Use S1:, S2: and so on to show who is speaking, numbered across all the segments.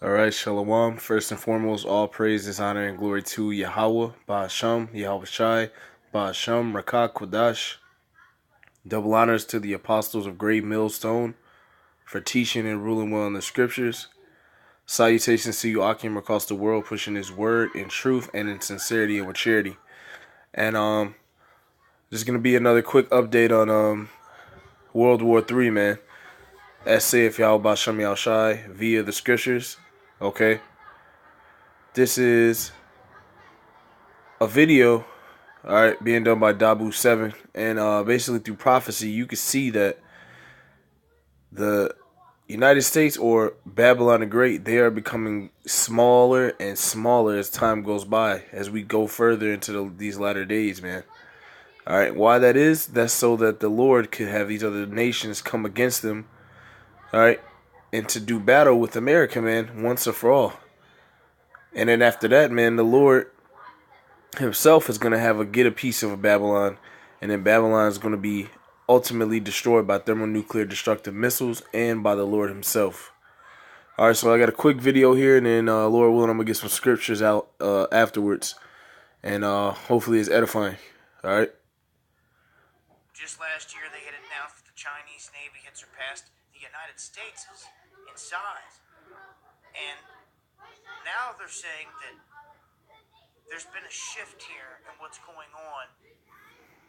S1: All right, Shalom. First and foremost, all praise, honor, and glory to Yahweh, Ba'Hashem, Yahweh Shai, Ba'Hashem, Rakah, Kodash. Double honors to the apostles of Great Millstone for teaching and ruling well in the scriptures. Salutations to you, Akim, across the world, pushing his word in truth and in sincerity and with charity. And just gonna be another quick update on World War III, man. As saith Yahweh Ba'Hashem Yahweh Shai via the scriptures. Okay. This is a video, all right, being done by Dabu 7, and basically through prophecy, you can see that the United States, or Babylon the Great, they are becoming smaller and smaller as time goes by, as we go further into these latter days, man. All right, why that is? That's so that the Lord could have these other nations come against them, all right, and to do battle with America, man, once and for all. And then after that, man, the Lord himself is going to get a piece of Babylon, and then Babylon is going to be ultimately destroyed by thermonuclear destructive missiles and by the Lord himself. All right, so I got a quick video here, and then Lord willing, I'm going to get some scriptures out afterwards, and hopefully it's edifying. All right.
S2: Just last year, they had announced that the Chinese Navy had surpassed the United States in size. And now they're saying that there's been a shift here in what's going on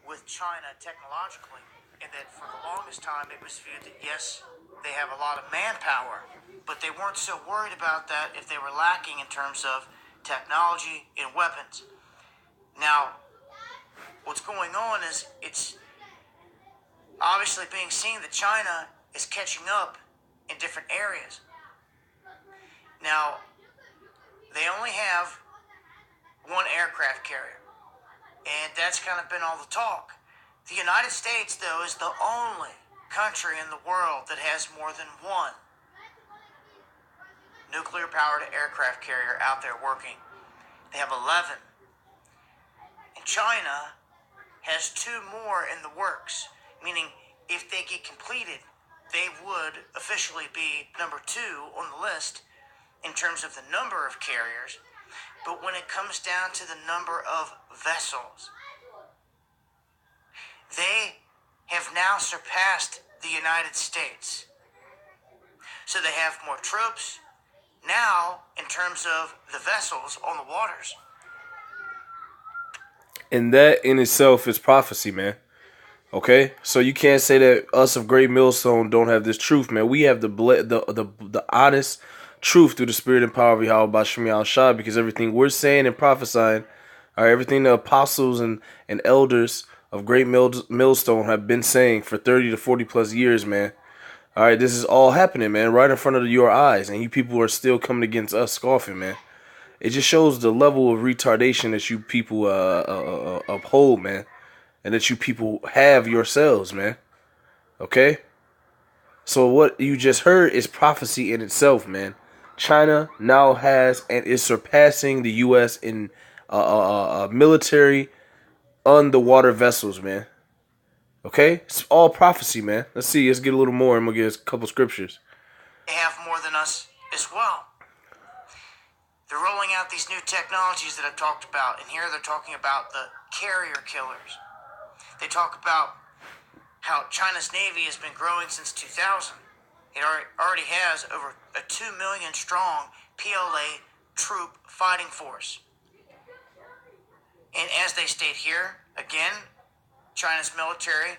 S2: with China technologically, and that for the longest time it was viewed that, yes, they have a lot of manpower, but they weren't so worried about that if they were lacking in terms of technology and weapons. Now, what's going on is it's obviously being seen that China is catching up in different areas. Now, they only have one aircraft carrier, and that's kind of been all the talk. The United States, though, is the only country in the world that has more than one nuclear-powered aircraft carrier out there working. They have 11. And China has 2 more in the works, meaning if they get completed, they would officially be number 2 on the list in terms of the number of carriers. But when it comes down to the number of vessels, they have now surpassed the United States. So they have more troops now in terms of the vessels on the waters.
S1: And that in itself is prophecy, man. Okay, so you can't say that us of Great Millstone don't have this truth, man. We have the honest truth through the spirit and power of Yahweh Ba'Shem Yahweh Shai, because everything we're saying and prophesying, all right, everything the apostles and elders of Great Millstone have been saying for 30 to 40 plus years, man. All right, this is all happening, man, right in front of your eyes, and you people are still coming against us, scoffing, man. It just shows the level of retardation that you people uphold, man, and that you people have yourselves, man. Okay? So what you just heard is prophecy in itself, man. China now has and is surpassing the U.S. in military underwater vessels, man. Okay? It's all prophecy, man. Let's see. Let's get a little more, and we'll get a couple scriptures.
S2: They have more than us as well. They're rolling out these new technologies that I've talked about, and here they're talking about the carrier killers. They talk about how China's Navy has been growing since 2000. It already has over a 2 million strong PLA troop fighting force. And as they state here, again, China's military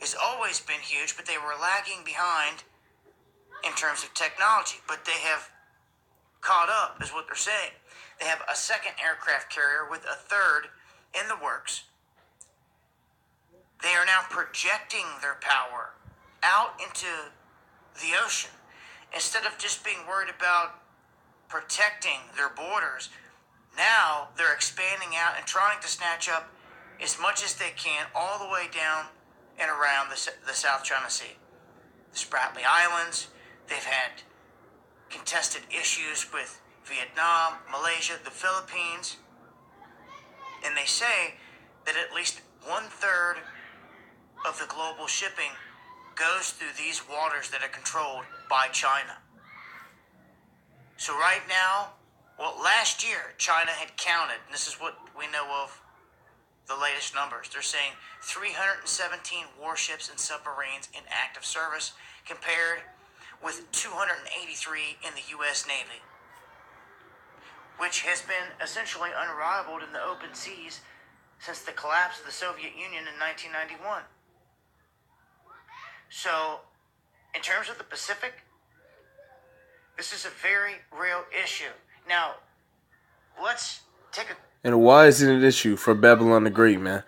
S2: has always been huge, but they were lagging behind in terms of technology. But they have caught up, is what they're saying. They have a second aircraft carrier with a third in the works. They are now projecting their power out into the ocean. Instead of just being worried about protecting their borders, now they're expanding out and trying to snatch up as much as they can all the way down and around the South China Sea. The Spratly Islands, they've had contested issues with Vietnam, Malaysia, the Philippines, and they say that at least 1/3 of the global shipping goes through these waters that are controlled by China. So right now, well, last year China had counted, and this is what we know of the latest numbers. They're saying 317 warships and submarines in active service compared with 283 in the U.S. Navy, which has been essentially unrivaled in the open seas since the collapse of the Soviet Union in 1991. So, in terms of the Pacific, this is a very real issue. Now, let's take a...
S1: And why is it an issue for Babylon the Great, man?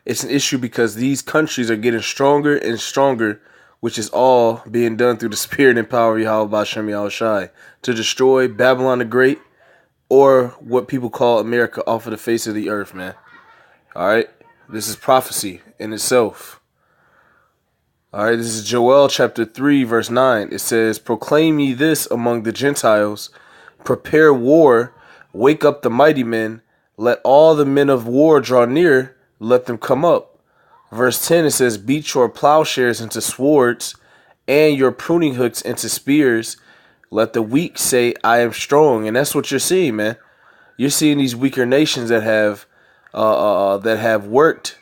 S1: It's an issue because these countries are getting stronger and stronger, which is all being done through the spirit and power of Yahweh Bashem Yahushai to destroy Babylon the Great, or what people call America, off of the face of the earth, man. All right? This is prophecy in itself. All right, this is Joel chapter 3, verse 9. It says, "Proclaim ye this among the Gentiles, prepare war, wake up the mighty men, let all the men of war draw near, let them come up." Verse 10, it says, "Beat your plowshares into swords, and your pruning hooks into spears. Let the weak say, I am strong." And that's what you're seeing, man. You're seeing these weaker nations that have worked,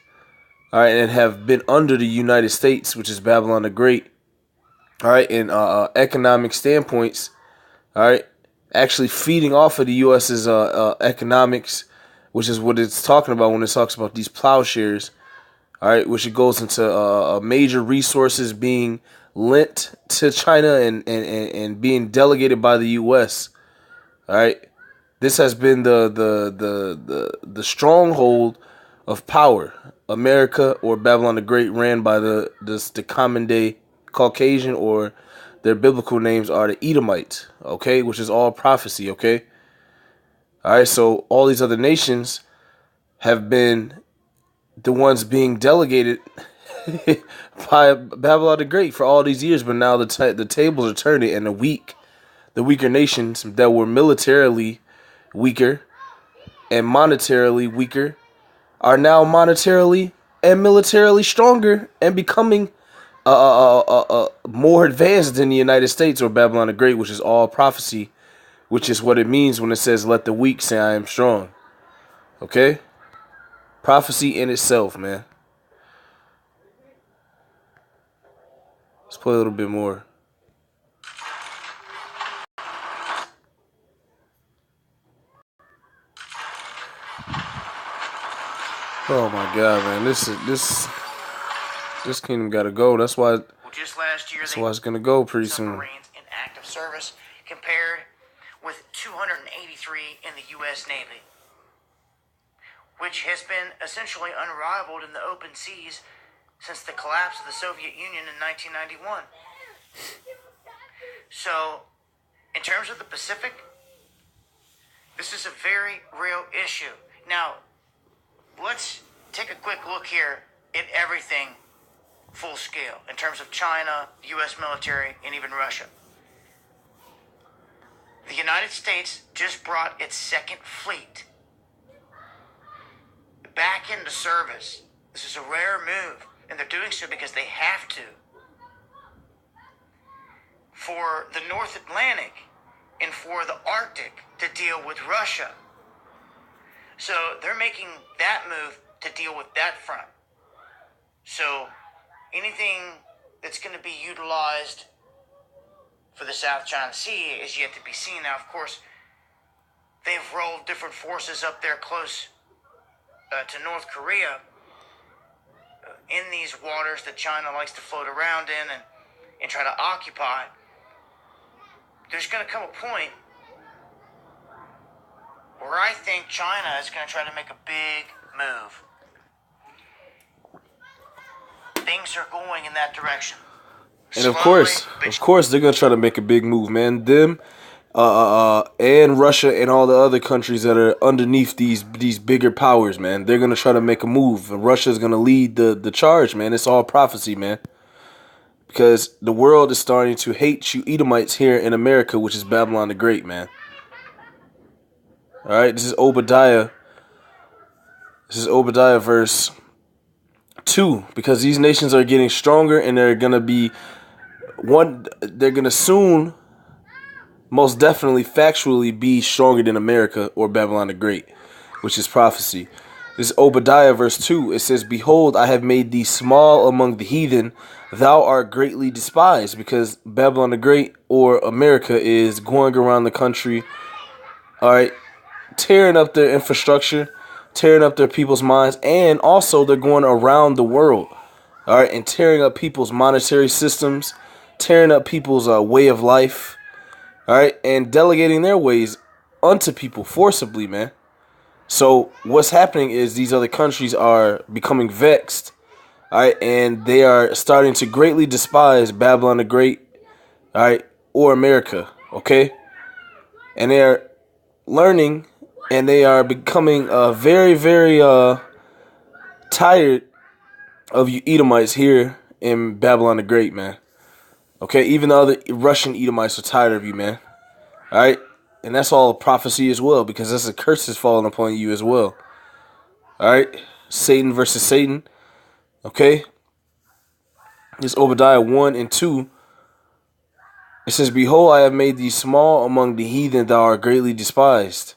S1: all right, and have been under the United States, which is Babylon the Great, all right, in economic standpoints, all right, actually feeding off of the U.S.'s economics, which is what it's talking about when it talks about these plowshares, all right, which it goes into major resources being lent to China and being delegated by the U.S., all right. This has been the stronghold of power. America, or Babylon the Great, ran by the common day Caucasian, or their biblical names are the Edomites, okay, which is all prophecy, okay. All right, so all these other nations have been the ones being delegated by Babylon the Great for all these years, but now the tables are turning, and the weaker nations that were militarily weaker and monetarily weaker are now monetarily and militarily stronger and becoming more advanced than the United States or Babylon the Great, which is all prophecy, which is what it means when it says, "Let the weak say I am strong." Okay? Prophecy in itself, man. Let's play a little bit more. Oh my God, man! This kingdom gotta go. That's why.
S2: Well, just last year,
S1: That's why it's gonna go pretty soon.
S2: submarines in active service compared with 283 in the U.S. Navy, which has been essentially unrivaled in the open seas since the collapse of the Soviet Union in 1991. So, in terms of the Pacific, this is a very real issue. Now, let's take a quick look here at everything full scale in terms of China, U.S. military, and even Russia. The United States just brought its second fleet back into service. This is a rare move, and they're doing so because they have to. For the North Atlantic and for the Arctic to deal with Russia. So they're making that move to deal with that front. So anything that's going to be utilized for the South China Sea is yet to be seen. Now, of course, they've rolled different forces up there close to North Korea in these waters that China likes to float around in and try to occupy. There's going to come a point where I think China is going to try to make a big move. Things are going in that direction.
S1: And of course, they're gonna try to make a big move, man. Them, and Russia and all the other countries that are underneath these bigger powers, man. They're gonna try to make a move. And Russia's gonna lead the charge, man. It's all prophecy, man. Because the world is starting to hate you Edomites here in America, which is Babylon the Great, man. All right, this is Obadiah. This is Obadiah verse 2, because these nations are getting stronger and they're gonna be they're gonna soon most definitely factually be stronger than America or Babylon the Great, which is prophecy. This is Obadiah verse 2. It says, "Behold, I have made thee small among the heathen. Thou art greatly despised," because Babylon the Great or America is going around the country, all right, tearing up their infrastructure, tearing up their people's minds, and also they're going around the world, all right, and tearing up people's monetary systems, tearing up people's way of life, all right, and delegating their ways unto people forcibly, man. So what's happening is these other countries are becoming vexed, all right, and they are starting to greatly despise Babylon the Great, all right, or America, okay, and they are learning, and they are becoming very, very tired of you Edomites here in Babylon the Great, man. Okay, even the other Russian Edomites are tired of you, man. All right, and that's all prophecy as well, because that's a curse is falling upon you as well. All right, Satan versus Satan. Okay, this Obadiah 1 and 2. It says, "Behold, I have made thee small among the heathen; thou art greatly despised."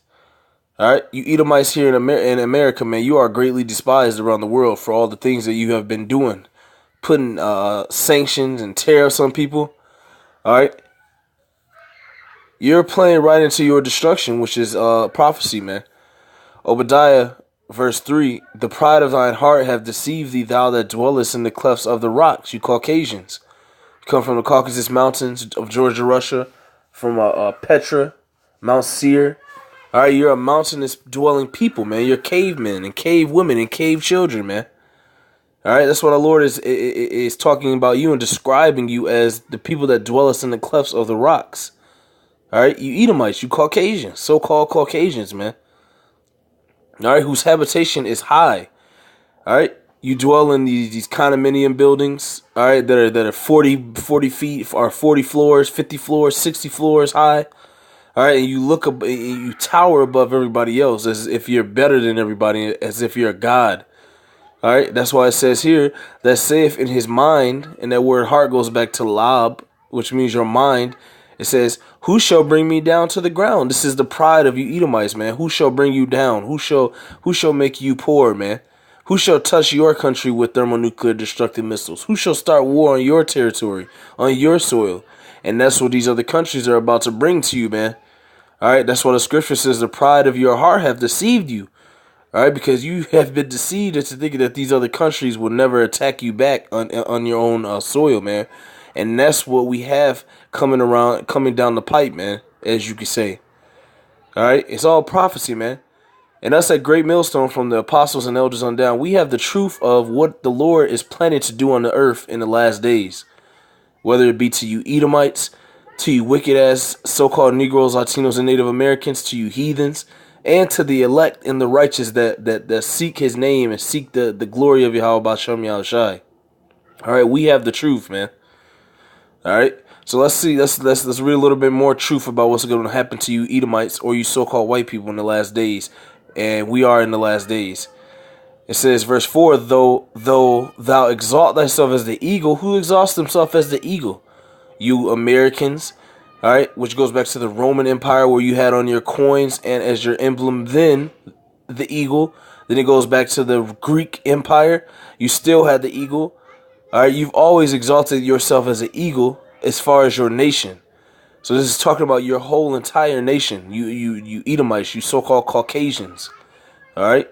S1: All right, you Edomites here in America, man, you are greatly despised around the world for all the things that you have been doing, putting sanctions and tariffs on people. All right, you're playing right into your destruction, which is prophecy, man. Obadiah, verse 3, "The pride of thine heart have deceived thee, thou that dwellest in the clefts of the rocks, you Caucasians. You come from the Caucasus Mountains of Georgia, Russia, from Petra, Mount Seir. All right, you're a mountainous dwelling people, man. You're cavemen and cave women and cave children, man. All right, that's what our Lord is talking about you and describing you as the people that dwellest in the clefts of the rocks. All right, you Edomites, you Caucasians, so-called Caucasians, man. All right, whose habitation is high. All right, you dwell in these condominium buildings. All right, that are 40 feet or 40 floors, 50 floors, 60 floors high. All right, and you look up, you tower above everybody else as if you're better than everybody, as if you're a god. All right, that's why it says here that saith in his mind, and that word heart goes back to lab, which means your mind. It says, "Who shall bring me down to the ground?" This is the pride of you Edomites, man. Who shall bring you down? Who shall make you poor, man? Who shall touch your country with thermonuclear destructive missiles? Who shall start war on your territory, on your soil? And that's what these other countries are about to bring to you, man. All right, that's what the scripture says. The pride of your heart have deceived you. All right, because you have been deceived into thinking that these other countries will never attack you back on your own soil, man. And that's what we have coming down the pipe, man. As you could say. All right, it's all prophecy, man. And us at Great Millstone, from the apostles and elders on down, we have the truth of what the Lord is planning to do on the earth in the last days. Whether it be to you Edomites, to you wicked ass so-called Negroes, Latinos, and Native Americans, to you heathens, and to the elect and the righteous that seek his name and seek the glory of Yahweh Bashem Yahushai. All right, we have the truth, man. All right, so let's see. Let's read a little bit more truth about what's going to happen to you Edomites or you so-called white people in the last days, and we are in the last days. It says, verse 4, though thou exalt thyself as the eagle, who exalts himself as the eagle? You Americans, all right, which goes back to the Roman Empire, where you had on your coins and as your emblem then the eagle. Then it goes back to the Greek Empire. You still had the eagle. All right, you've always exalted yourself as an eagle as far as your nation. So this is talking about your whole entire nation. You Edomites, you so-called Caucasians. All right.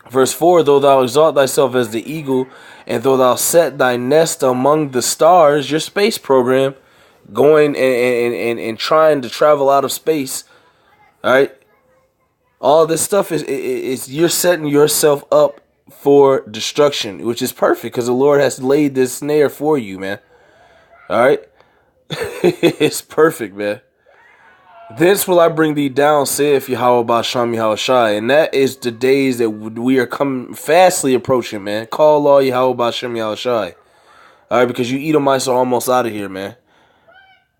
S1: Verse 4, though thou exalt thyself as the eagle, and though thou set thy nest among the stars, your space program, going and trying to travel out of space, all right, all this stuff is you're setting yourself up for destruction, which is perfect because the Lord has laid this snare for you, man. All right, it's perfect, man. Thence will I bring thee down, saith Yahweh Basham Yahushai. And that is the days that we are coming fastly approaching, man. Call all Yahweh Basham Yahushai. Alright, because you Edomites are almost out of here, man.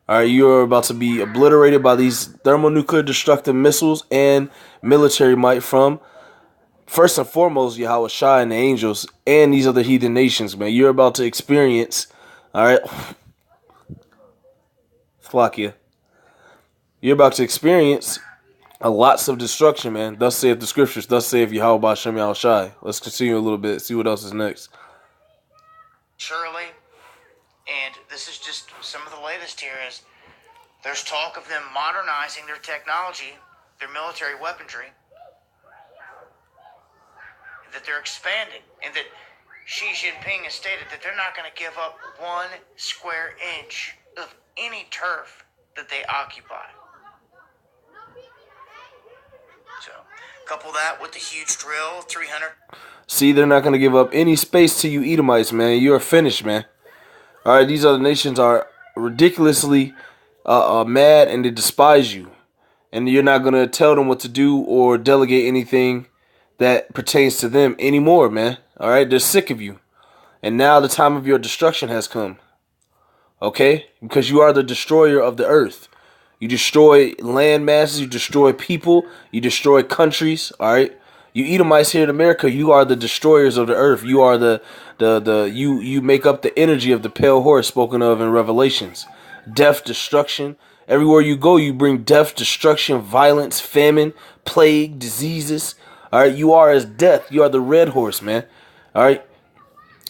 S1: Alright, you're about to be obliterated by these thermonuclear destructive missiles and military might from, first and foremost, Yahweh Shai and the angels and these other heathen nations, man. You're about to experience, alright, Flakia. You're about to experience a lots of destruction, man. Thus saith the scriptures. Thus saith Yahweh Ba'Shem Yahushai. Let's continue a little bit. See what else is next.
S2: Surely, and this is just some of the latest here, is there's talk of them modernizing their technology, their military weaponry, that they're expanding, and that Xi Jinping has stated that they're not going to give up 1 square inch of any turf that they occupy. So, couple that with the huge drill, 300.
S1: See, they're not going to give up any space to you Edomites, man. You're finished, man. All right, these other nations are ridiculously mad, and they despise you. And you're not going to tell them what to do or delegate anything that pertains to them anymore, man. All right, they're sick of you. And now the time of your destruction has come. Okay? Because you are the destroyer of the earth. You destroy land masses, you destroy people, you destroy countries, all right? You Edomites here in America, you are the destroyers of the earth. You are you make up the energy of the pale horse spoken of in Revelations. Death, destruction. Everywhere you go, you bring death, destruction, violence, famine, plague, diseases. All right, you are as death. You are the red horse, man. All right,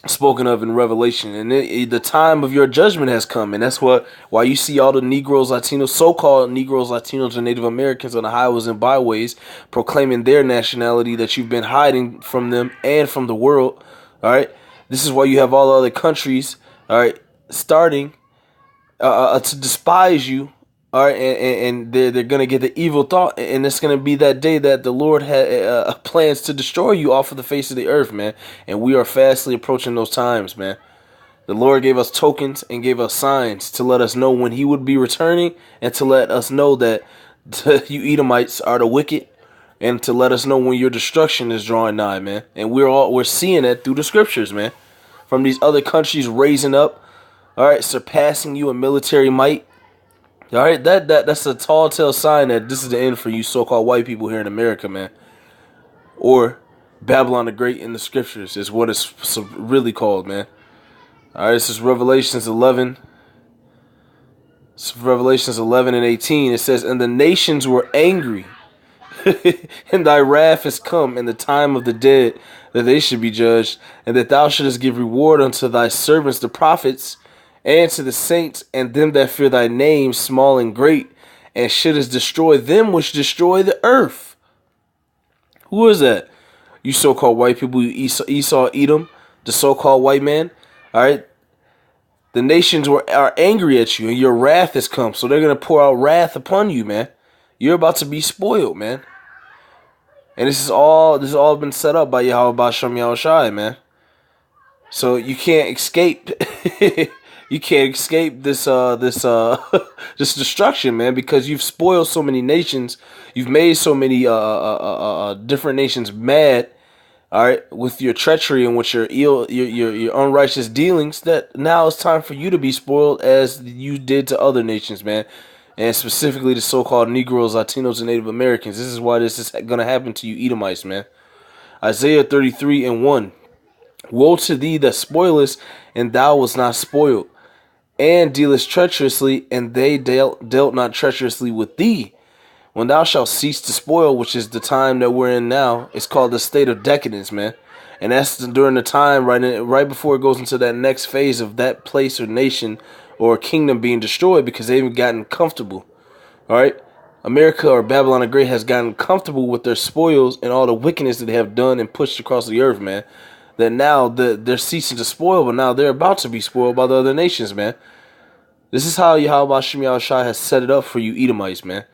S1: spoken of in Revelation, and the time of your judgment has come, and that's why you see all the Negroes, Latinos, so-called Negroes, Latinos, and Native Americans on the highways and byways proclaiming their nationality that you've been hiding from them and from the world. All right, this is why you have all the other countries, all right, starting to despise you. All right, and they're gonna get the evil thought, and it's gonna be that day that the Lord plans to destroy you off of the face of the earth, man. And we are fastly approaching those times, man. The Lord gave us tokens and gave us signs to let us know when He would be returning, and to let us know that you Edomites are the wicked, and to let us know when your destruction is drawing nigh, man. And we're seeing that through the scriptures, man. From these other countries raising up, all right, surpassing you in military might. All right, that's a tall tale sign that this is the end for you so-called white people here in America, man. Or Babylon the Great in the scriptures is what it's really called, man. All right, this is Revelations 11. It's Revelations 11 and 18. It says, "And the nations were angry, and thy wrath is come, and the time of the dead, that they should be judged, and that thou shouldest give reward unto thy servants the prophets, and to the saints, and them that fear thy name, small and great, and shouldest destroy them which destroy the earth." Who is that? You so-called white people, you Esau, Edom, the so-called white man. All right. The nations are angry at you, and your wrath has come. So they're going to pour out wrath upon you, man. You're about to be spoiled, man. And this is all been set up by Yahweh Ba'Shem Yahushai, man. So you can't escape. You can't escape this this destruction, man, because you've spoiled so many nations. You've made so many different nations mad, all right, with your treachery and with your unrighteous dealings, that now it's time for you to be spoiled as you did to other nations, man. And specifically the so-called Negroes, Latinos, and Native Americans. This is why this is going to happen to you Edomites, man. Isaiah 33 and 1. "Woe to thee that spoilest, and thou wast not spoiled, and dealest treacherously, and they dealt not treacherously with thee. When thou shalt cease to spoil," which is the time that we're in now, it's called the state of decadence, man. And that's during the time right before it goes into that next phase of that place or nation or kingdom being destroyed, because they've gotten comfortable. All right, America or Babylon the Great has gotten comfortable with their spoils and all the wickedness that they have done and pushed across the earth, man. That now they're ceasing to spoil, but now they're about to be spoiled by the other nations, man. This is how Yahweh Hashem Yahushua has set it up for you Edomites, man.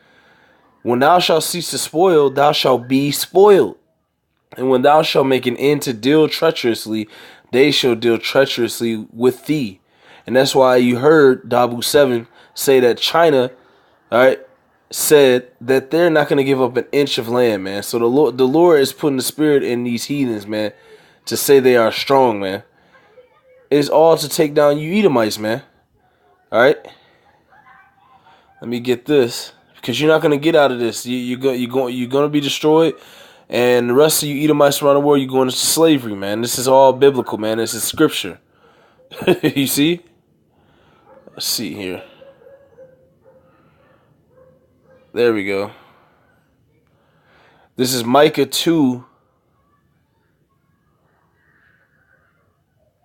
S1: When thou shalt cease to spoil, thou shalt be spoiled. And when thou shalt make an end to deal treacherously, they shall deal treacherously with thee. And that's why you heard Dabu 7 say that China, all right, said that they're not going to give up an inch of land, man. So the Lord is putting the spirit in these heathens, man, to say they are strong, man. It is all to take down you Edomites, man. All right. Let me get this, because you're not going to get out of this. You're going to be destroyed, and the rest of you Edomites around the world, you're going into slavery, man. This is all biblical, man. This is scripture. You see? Let's see here. There we go. This is Micah 2.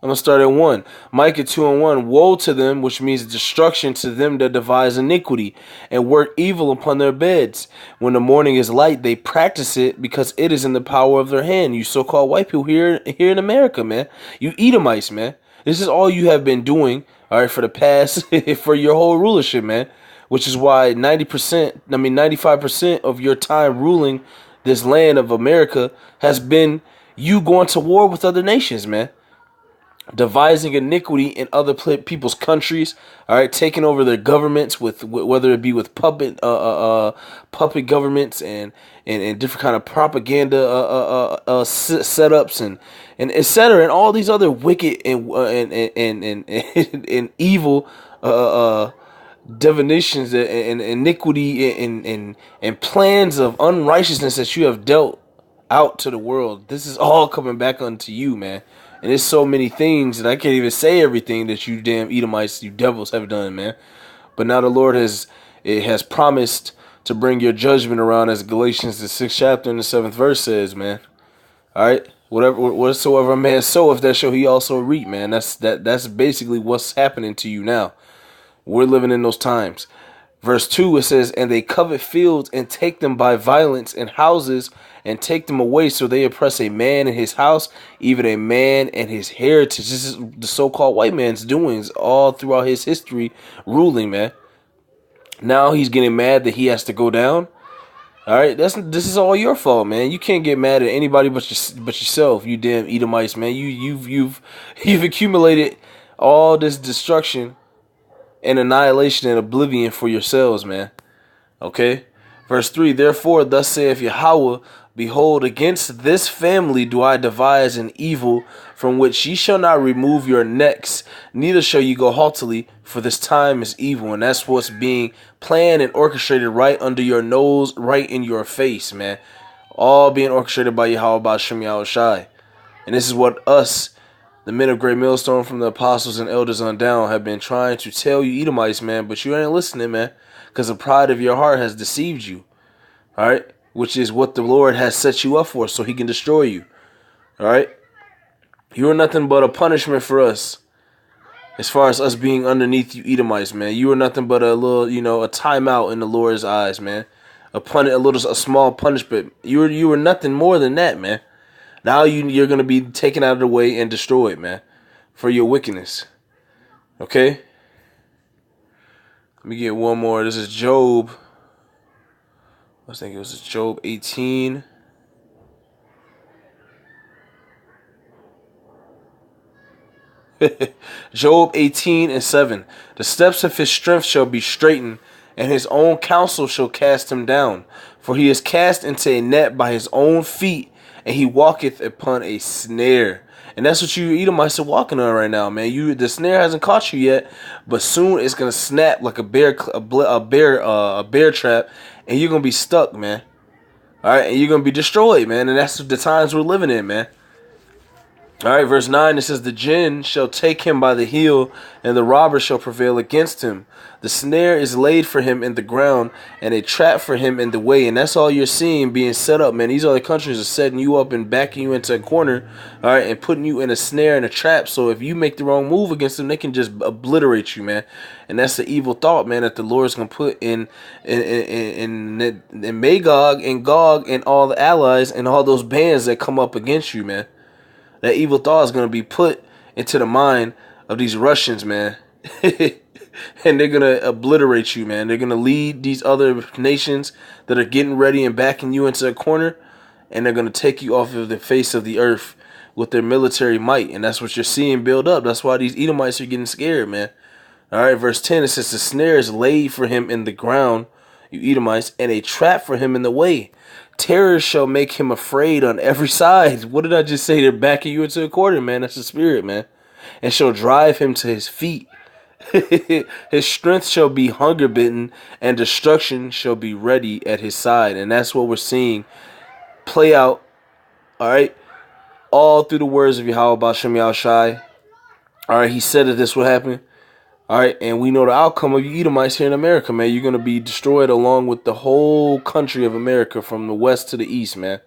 S1: I'm going to start at 1. Micah 2 and 1. Woe to them, which means destruction to them that devise iniquity and work evil upon their beds. When the morning is light, they practice it because it is in the power of their hand. You so-called white people here in America, man. You Edomites, man. This is all you have been doing, all right, for the past, for your whole rulership, man. Which is why 95% of your time ruling this land of America has been you going to war with other nations, man, devising iniquity in other people's countries, all right, taking over their governments with whether it be with puppet governments and different kind of propaganda setups and etc. and all these other wicked and evil divinations and iniquity and plans of unrighteousness that you have dealt out to the world. This is all coming back unto you, man. And there's so many things that I can't even say everything that you damn Edomites, you devils have done, man. But now the Lord has promised to bring your judgment around, as Galatians the 6th chapter and the 7th verse says, man. All right, whatsoever a man soweth, that shall he also reap, man. That's basically what's happening to you now. We're living in those times. Verse 2, it says, and they covet fields and take them by violence, and houses and take them away. So they oppress a man and his house, even a man and his heritage. This is the so-called white man's doings all throughout his history ruling, man. Now he's getting mad that he has to go down. All right, this is all your fault, man. You can't get mad at anybody but yourself, you damn Edomites, man. You've accumulated all this destruction and annihilation and oblivion for yourselves, man. Okay? Verse 3, therefore, thus saith Yahweh, behold, against this family do I devise an evil, from which ye shall not remove your necks, neither shall ye go haughtily, for this time is evil. And that's what's being planned and orchestrated right under your nose, right in your face, man. All being orchestrated by Yahweh Ba'Shem Yahushai. And this is what us, the men of Great Millstone, from the apostles and elders on down, have been trying to tell you Edomites, man, but you ain't listening, man, because the pride of your heart has deceived you, all right, which is what the Lord has set you up for, so he can destroy you, all right. You are nothing but a punishment for us, as far as us being underneath you Edomites, man. You are nothing but a little, a timeout in the Lord's eyes, man, a small punishment. You were nothing more than that, man. Now you're going to be taken out of the way and destroyed, man, for your wickedness. Okay? Let me get one more. This is Job. I was thinking it was Job 18. Job 18 and 7. The steps of his strength shall be straightened, and his own counsel shall cast him down. For he is cast into a net by his own feet, and he walketh upon a snare. And that's what you Edomites are walking on right now, man. The snare hasn't caught you yet, but soon it's gonna snap like a bear trap, and you're gonna be stuck, man. All right, and you're gonna be destroyed, man. And that's the times we're living in, man. All right, verse 9, it says, the jinn shall take him by the heel, and the robber shall prevail against him. The snare is laid for him in the ground, and a trap for him in the way. And that's all you're seeing being set up, man. These other countries are setting you up and backing you into a corner, all right, and putting you in a snare and a trap. So if you make the wrong move against them, they can just obliterate you, man. And that's the evil thought, man, that the Lord's going to put in Magog and Gog and all the allies and all those bands that come up against you, man. That evil thought is going to be put into the mind of these Russians, man. And they're going to obliterate you, man. They're going to lead these other nations that are getting ready and backing you into a corner, and they're going to take you off of the face of the earth with their military might. And that's what you're seeing build up. That's why these Edomites are getting scared, man. All right, verse 10, it says, the snare is laid for him in the ground, you Edomites, and a trap for him in the way. Terror shall make him afraid on every side. What did I just say? They're backing you into a corner, man. That's the spirit, man. And shall drive him to his feet. His strength shall be hunger bitten, and destruction shall be ready at his side. And that's what we're seeing play out, all right, all through the words of Yahweh Ba'Shem Yahushai. All right, he said that this would happen. All right, and we know the outcome of you Edomites here in America, man. You're gonna be destroyed along with the whole country of America from the west to the east, man.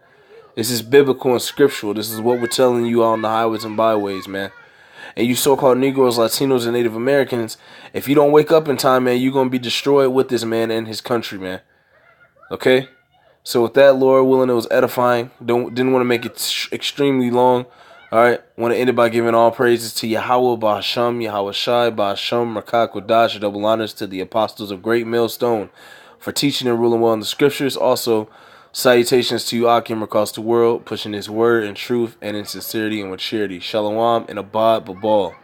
S1: This is biblical and scriptural. This is what we're telling you on the highways and byways, man. And you so-called Negroes, Latinos, and Native Americans, if you don't wake up in time, man, you're gonna be destroyed with this man and his country, man. Okay? So with that, Lord willing, it was edifying. Didn't want to make it extremely long. All right. Want to end it by giving all praises to Yahweh, Bahasham, Yahweh Shai, Bahasham, Rakak, Kodash, double honors to the apostles of Great Millstone for teaching and ruling well in the scriptures. Also, salutations to you, Akim, across the world, pushing his word in truth and in sincerity and with charity. Shalom and Abad Babal.